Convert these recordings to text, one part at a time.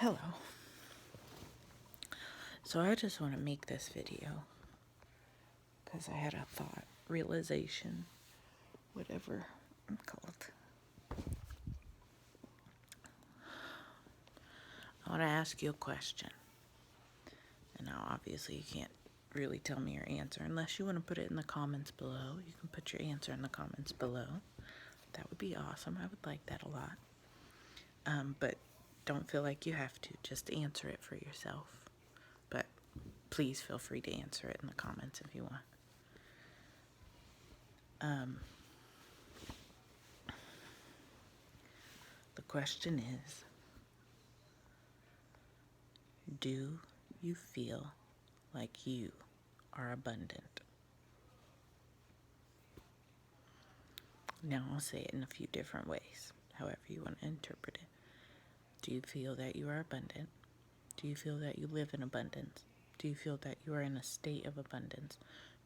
Hello. So I just want to make this video because I had a thought, realization, whatever I'm called. I want to ask you a question. And now obviously you can't really tell me your answer unless you want to put it in the comments below. You can put your answer in the comments below. That would be awesome. I would like that a lot. But don't feel like you have to. Just answer it for yourself. But please feel free to answer it in the comments if you want. The question is, do you feel like you are abundant? Now I'll say it in a few different ways, however you want to interpret it. Do you feel that you are abundant? Do you feel that you live in abundance? Do you feel that you are in a state of abundance?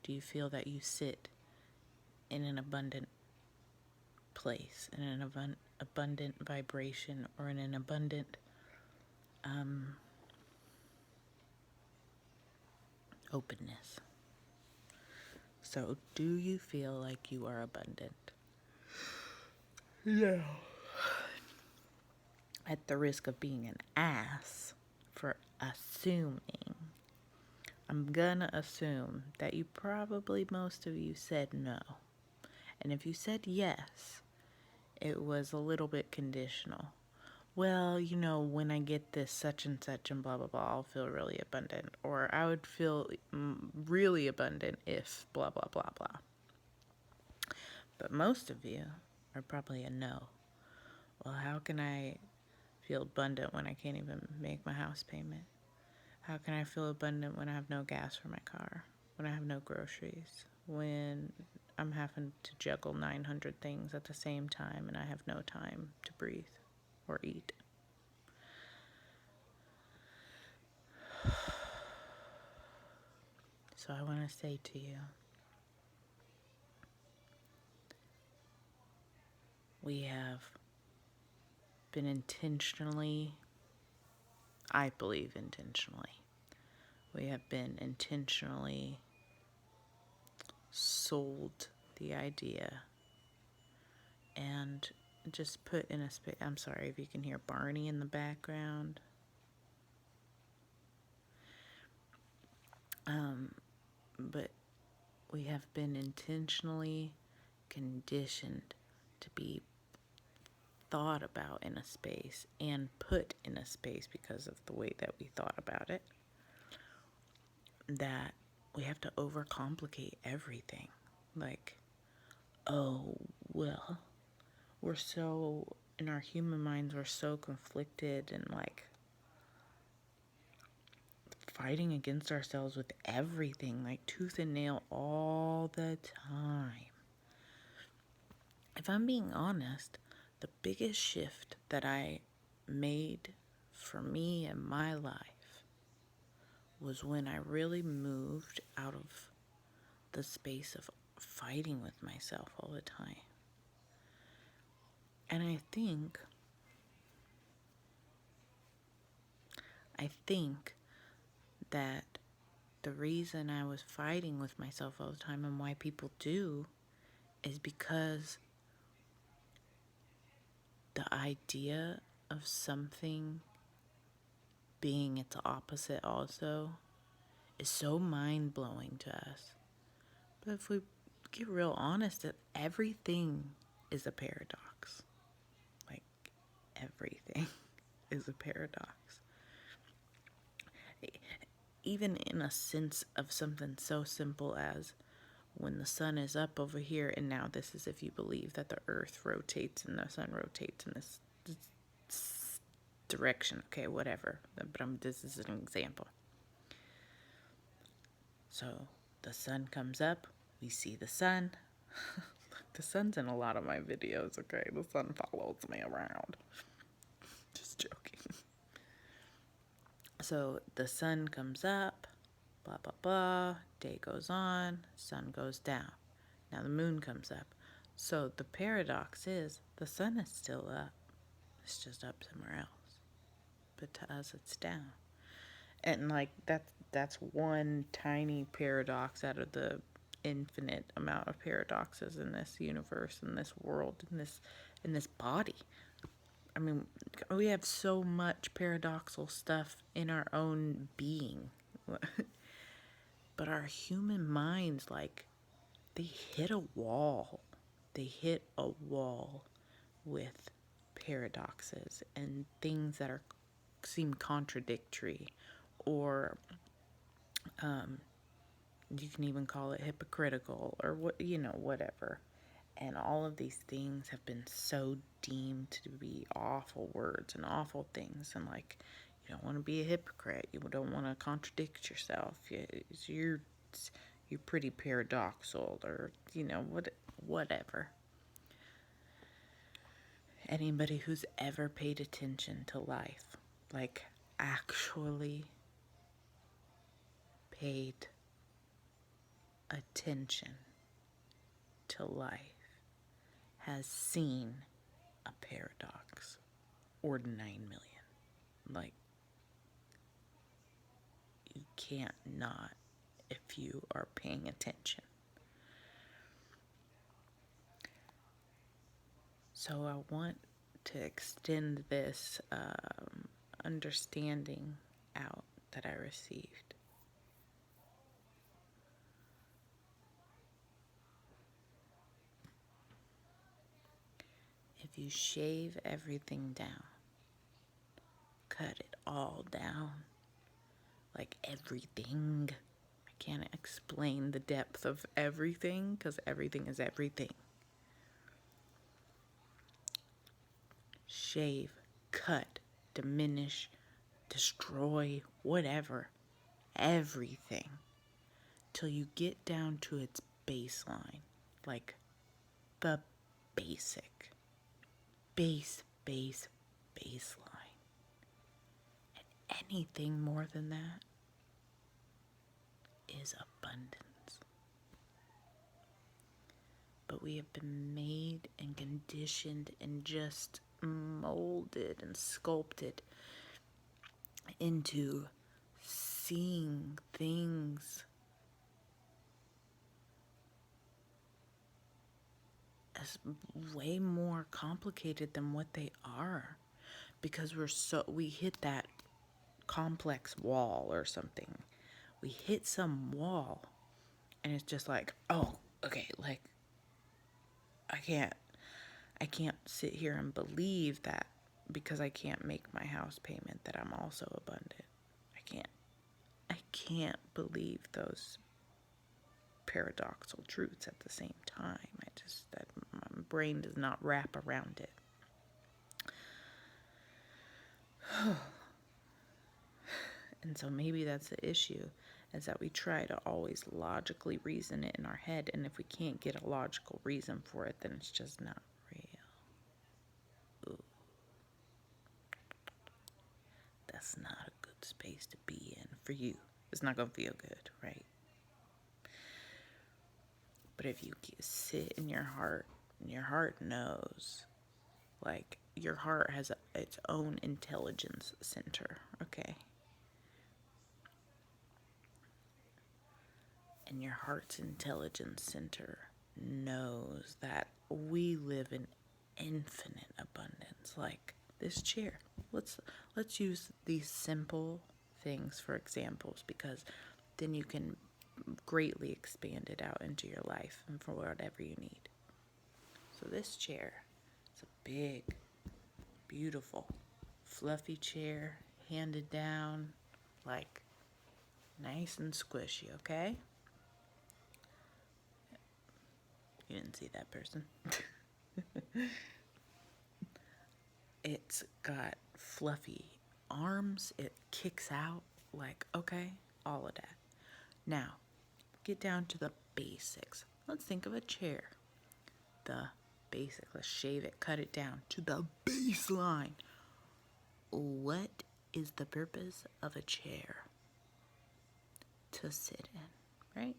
Do you feel that you sit in an abundant place, in an abundant vibration, or in an abundant openness? So, do you feel like you are abundant? No. At the risk of being an ass for assuming, I'm gonna assume that you probably, most of you said no. And if you said yes, it was a little bit conditional. Well, when I get this such and such and blah, blah, blah, I'll feel really abundant. Or I would feel really abundant if blah, blah, blah, blah. But most of you are probably a no. Well, how can I feel abundant when I can't even make my house payment? How can I feel abundant when I have no gas for my car? When I have no groceries? When I'm having to juggle 900 things at the same time and I have no time to breathe or eat? So I want to say to you, we have been intentionally, I believe intentionally, we have been intentionally sold the idea and just put in a space. I'm sorry if you can hear Barney in the background. But we have been intentionally conditioned to be thought about in a space and put in a space because of the way that we thought about it, that we have to overcomplicate everything. Like, oh, well, we're so, in our human minds, we're so conflicted and like fighting against ourselves with everything, like tooth and nail all the time. If I'm being honest, the biggest shift that I made for me in my life was when I really moved out of the space of fighting with myself all the time. And I think that the reason I was fighting with myself all the time and why people do is because the idea of something being its opposite also is so mind-blowing to us. But if we get real honest, that everything is a paradox. Like, everything is a paradox. Even in a sense of something so simple as when the sun is up over here, and now this is if you believe that the earth rotates and the sun rotates in this direction. Okay, whatever. But this is an example. So the sun comes up, we see the sun. The sun's in a lot of my videos, okay? The sun follows me around. Just joking. So the sun comes up, blah, blah, blah. Day goes on, sun goes down. Now the moon comes up. So the paradox is the sun is still up. It's just up somewhere else. but to us it's down. And like that's one tiny paradox out of the infinite amount of paradoxes in this universe, in this world, in this body. I mean, we have so much paradoxical stuff in our own being. But our human minds, like, they hit a wall. They hit a wall with paradoxes and things that are seem contradictory, or you can even call it hypocritical, or whatever. And all of these things have been so deemed to be awful words and awful things. And like, you don't want to be a hypocrite. You don't want to contradict yourself. You're pretty paradoxical, or whatever. Anybody who's ever paid attention to life, like actually paid attention to life, has seen a paradox or 9 million. Like, you can't not if you are paying attention. So I want to extend this understanding out that I received. If you shave everything down, cut it all down, like everything. I can't explain the depth of everything because everything is everything. Shave, cut, diminish, destroy, whatever, everything, till you get down to its baseline, like the basic, baseline. And anything more than that is abundance. But we have been made and conditioned and just molded and sculpted into seeing things as way more complicated than what they are, because we hit that complex wall or something. We hit some wall and it's just like, oh, okay, like I can't sit here and believe that because I can't make my house payment that I'm also abundant. I can't believe those paradoxical truths at the same time. That my brain does not wrap around it. And so maybe that's the issue, is that we try to always logically reason it in our head, and if we can't get a logical reason for it, then it's just not real. Ooh. That's not a good space to be in for you. It's not going to feel good, right? But if you sit in your heart, and your heart knows, like, your heart has its own intelligence center, okay? And your heart's intelligence center knows that we live in infinite abundance. Like this chair. Let's use these simple things for examples, because then you can greatly expand it out into your life and for whatever you need. So this chair is a big, beautiful, fluffy chair, handed down, like nice and squishy, okay? You didn't see that person. It's got fluffy arms. It kicks out, like, okay, all of that. Now, get down to the basics. Let's think of a chair. The basic. Let's shave it, cut it down to the baseline. What is the purpose of a chair? To sit in, right?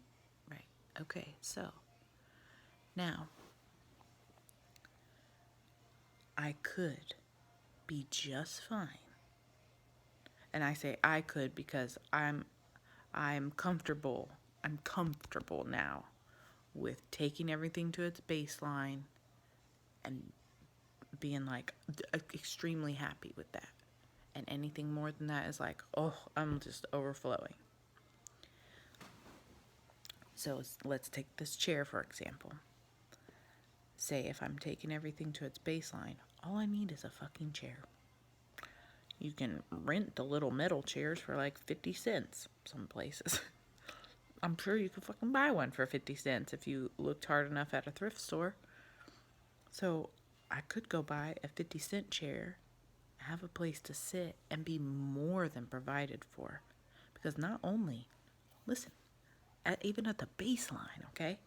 Right. Okay, so now I could be just fine And I say I could because I'm comfortable. I'm comfortable now with taking everything to its baseline and being like extremely happy with that. And anything more than that is like, oh, I'm just overflowing. So let's take this chair for example. Say if I'm taking everything to its baseline, all I need is a fucking chair. You can rent the little metal chairs for like 50 cents some places. I'm sure you could fucking buy one for 50 cents if you looked hard enough at a thrift store. So I could go buy a 50-cent chair, have a place to sit, and be more than provided for. Because not only, listen, even at the baseline, okay?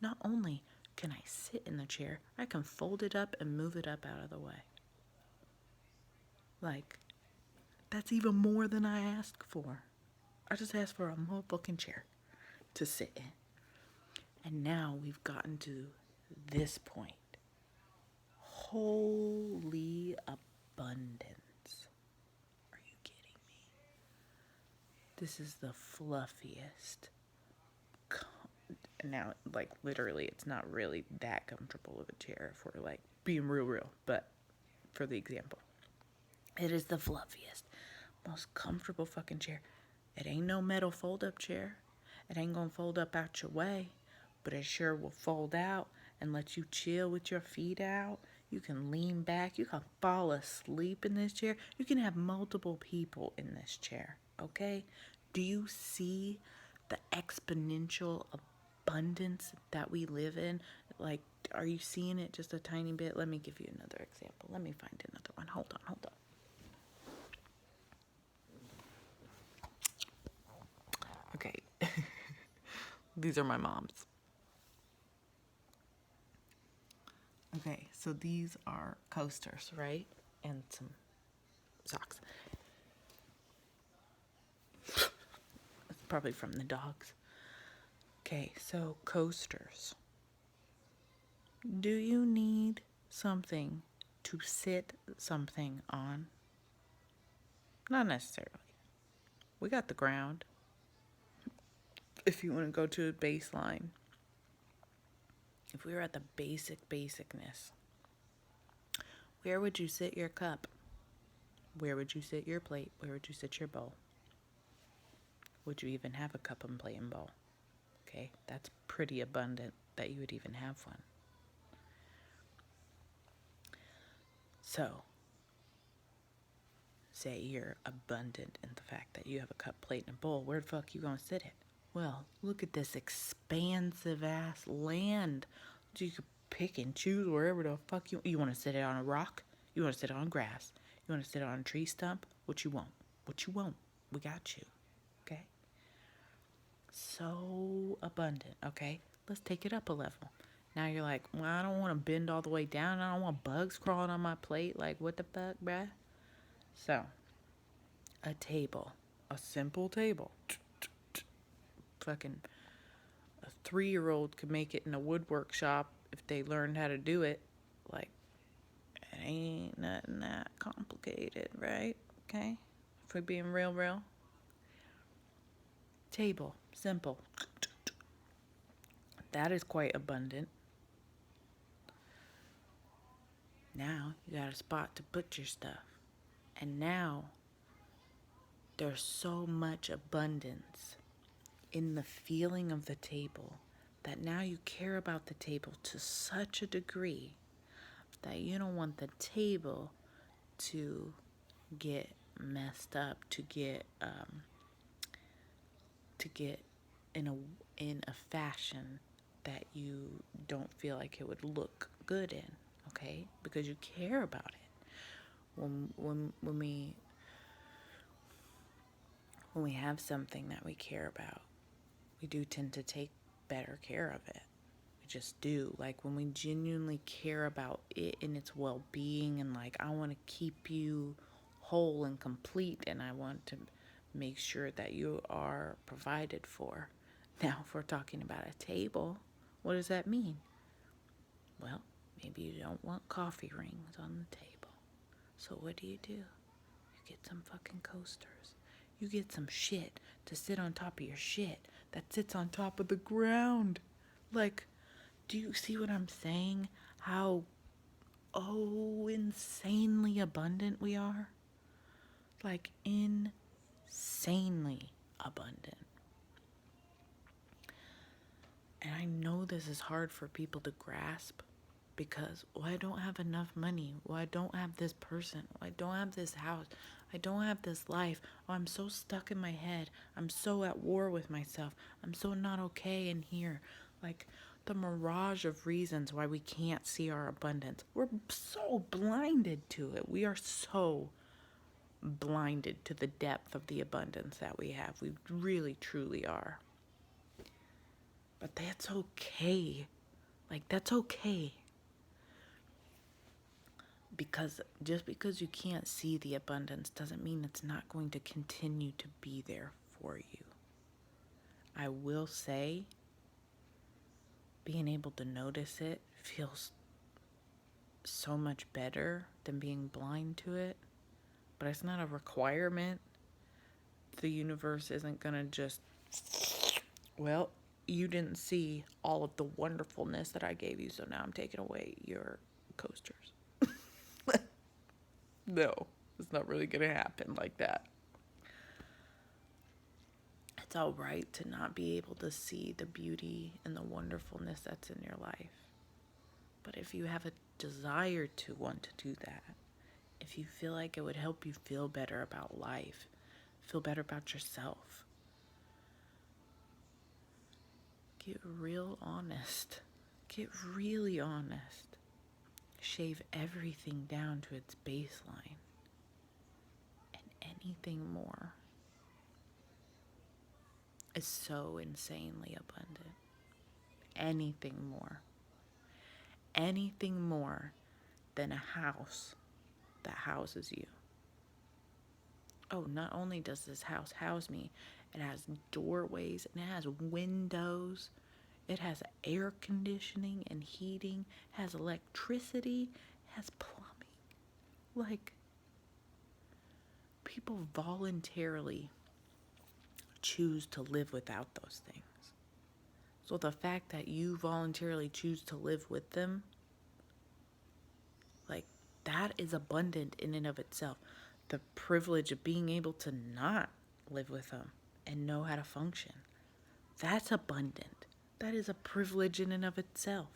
Not only can I sit in the chair, I can fold it up and move it up out of the way. Like, that's even more than I asked for. I just asked for a motherfucking chair to sit in. And now we've gotten to this point. Holy abundance. Are you kidding me? This is the fluffiest. Now, like, literally, it's not really that comfortable of a chair if we're, like, being real, but for the example. It is the fluffiest, most comfortable fucking chair. It ain't no metal fold-up chair. It ain't gonna fold up out your way, but it sure will fold out and let you chill with your feet out. You can lean back. You can fall asleep in this chair. You can have multiple people in this chair, okay? Do you see the exponential abundance that we live in? Like, are you seeing it just a tiny bit? Let me give you another example. Let me find another one. Hold on. Okay. These are my mom's. Okay, so these are coasters, right? And some socks. It's probably from the dogs. Okay, so coasters. Do you need something to sit something on? Not necessarily. We got the ground. If you want to go to a baseline, if we were at the basicness, where would you sit your cup? Where would you sit your plate? Where would you sit your bowl? Would you even have a cup and plate and bowl? Okay, that's pretty abundant that you would even have one. So, say you're abundant in the fact that you have a cup, plate, and a bowl. Where the fuck you gonna sit it? Well, look at this expansive ass land. You could pick and choose wherever the fuck you want to sit it on a rock. You want to sit it on grass. You want to sit it on a tree stump. What you want? We got you. Okay. So abundant. Okay. Let's take it up a level. Now you're like, well, I don't want to bend all the way down. I don't want bugs crawling on my plate. Like, what the fuck, bruh? So, a table. A simple table. Fucking a 3-year-old could make it in a woodwork shop if they learned how to do it. Like, it ain't nothing that complicated, right? Okay? If we're being real. Table. Simple. That is quite abundant. Now you got a spot to put your stuff. And now there's so much abundance in the feeling of the table that now you care about the table to such a degree that you don't want the table to get messed up, to get in a fashion that you don't feel like it would look good in, okay? Because you care about it. When we have something that we care about, we do tend to take better care of it. We just do. Like, when we genuinely care about it and its well-being, and like, I want to keep you whole and complete, and I want to make sure that you are provided for. Now, if we're talking about a table, what does that mean? Well, maybe you don't want coffee rings on the table. So what do? You get some fucking coasters. You get some shit to sit on top of your shit that sits on top of the ground. Like, do you see what I'm saying? How, insanely abundant we are? Like, insanely abundant. And I know this is hard for people to grasp because, well, I don't have enough money. Well, I don't have this person. Well, I don't have this house. I don't have this life. Oh, I'm so stuck in my head. I'm so at war with myself. I'm so not okay in here. Like, the mirage of reasons why we can't see our abundance. We're so blinded to it. We are so blinded to the depth of the abundance that we have. We really, truly are. But that's okay. Like, that's okay. Because just because you can't see the abundance doesn't mean it's not going to continue to be there for you. I will say, being able to notice it feels so much better than being blind to it. But it's not a requirement. The universe isn't going to just, well, you didn't see all of the wonderfulness that I gave you, so now I'm taking away your coasters. No, it's not really going to happen like that. It's all right to not be able to see the beauty and the wonderfulness that's in your life. But if you have a desire to want to do that, if you feel like it would help you feel better about life, feel better about yourself, get real honest. Get really honest. Shave everything down to its baseline. And anything more is so insanely abundant. Anything more. Anything more than a house that houses you. Oh, not only does this house house me, it has doorways and it has windows. It has air conditioning and heating, has electricity, has plumbing. Like, people voluntarily choose to live without those things. So the fact that you voluntarily choose to live with them, like, that is abundant in and of itself. The privilege of being able to not live with them and know how to function, that's abundant. That is a privilege in and of itself.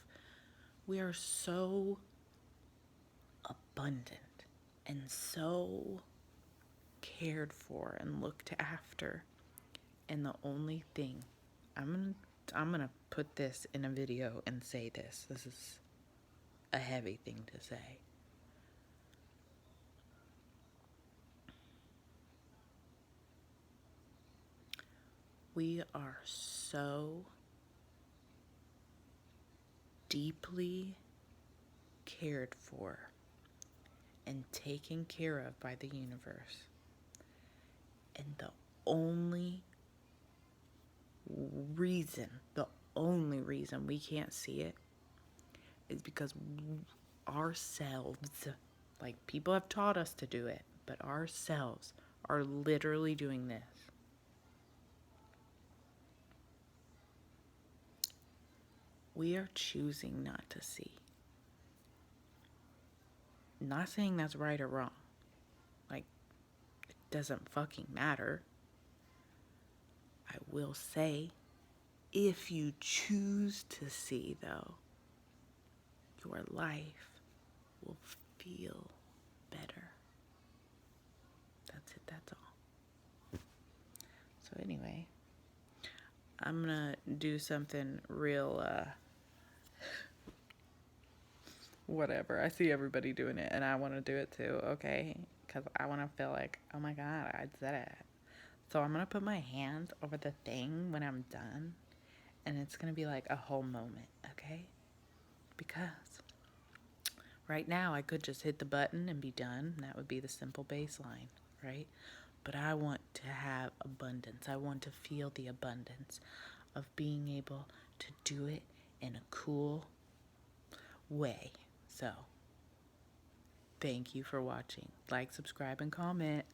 We are so abundant and so cared for and looked after. And the only thing, I'm gonna put this in a video and say this. This is a heavy thing to say. We are so deeply cared for and taken care of by the universe. And the only reason we can't see it is because ourselves, like, people have taught us to do it, but ourselves are literally doing this. We are choosing not to see. Not saying that's right or wrong. Like, it doesn't fucking matter. I will say, if you choose to see, though, your life will feel better. That's it, that's all. So anyway, I'm gonna do something real, whatever. I see everybody doing it, and I want to do it too, okay? Because I want to feel like, oh my god, I did it. So I'm gonna put my hand over the thing when I'm done, and it's gonna be like a whole moment, okay? Because right now I could just hit the button and be done, and that would be the simple baseline, right? But I want to have abundance. I want to feel the abundance of being able to do it in a cool way. So, thank you for watching. Like, subscribe, and comment.